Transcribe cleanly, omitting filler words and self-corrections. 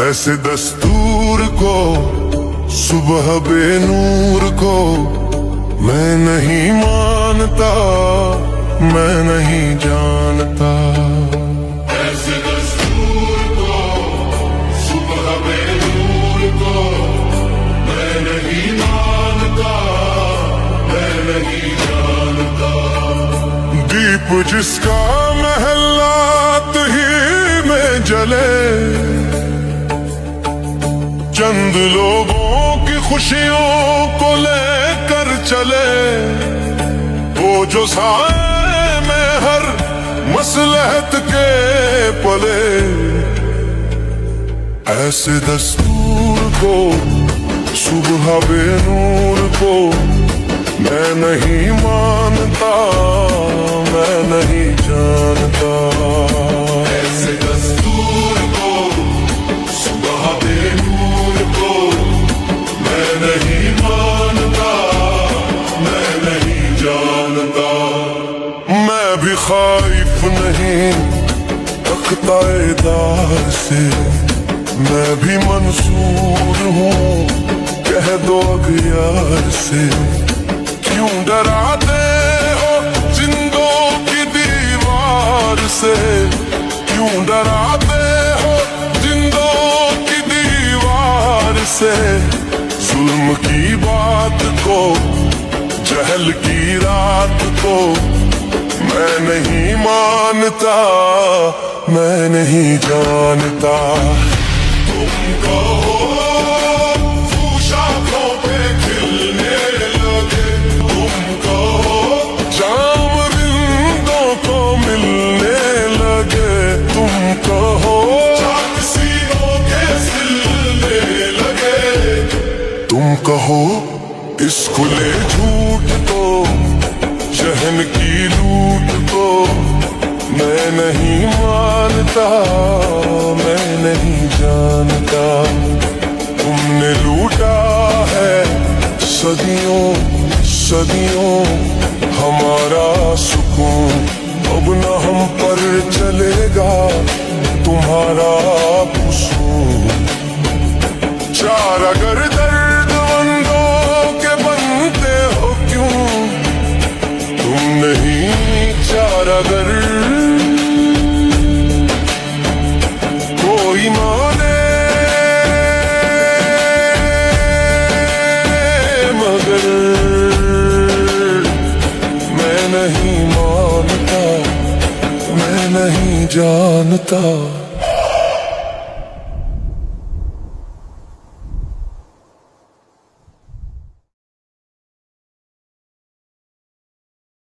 ऐसे दस्तूर को, सुबह बेनूर को मैं नहीं मानता, मैं नहीं जानता। ऐसे दस्तूर को, सुबह बेनूर को मैं नहीं मानता, मैं नहीं जानता। दीप जिसका महलात ही में जले, चंद लोगों की खुशियों को लेकर चले, वो जो साए में हर मसलहत के पले। ऐसे दस्तूर को, सुबह बेनूर को मैं नहीं मानता, मैं नहीं जानता। ऐसे दस्तूर को, सुबह बेनूर को मैं नहीं मानता, मैं नहीं जानता। मैं भी खाइफ नहीं तख्ताएदार से, मैं भी मंसूर हूँ कह दो अगियार से। क्यों डराते हो जिंदों की दीवार से, क्यों डराते हो जिंदों की दीवार से। जुल्म की बात को, जहल की रात को मैं नहीं मानता, मैं नहीं जानता। तुम कहो शाखों पे खिलने लगे, तुम कहो जाम रिंदों को मिलने लगे, तुम कहो सीनों के सिलने लगे, तुम कहो इस खुले झूठ को, शहन की लूट को मैं नहीं मानता, मैं नहीं जानता। तुमने लूटा है सदियों सदियों हमारा सुकून, अब न हम पर चलेगा तुम्हारा कुसून। चार अगर दर्दमंदों के बनते हो क्यों, तुम नहीं चार अगर कोई माने मगर मैं नहीं मानता, मैं नहीं जानता।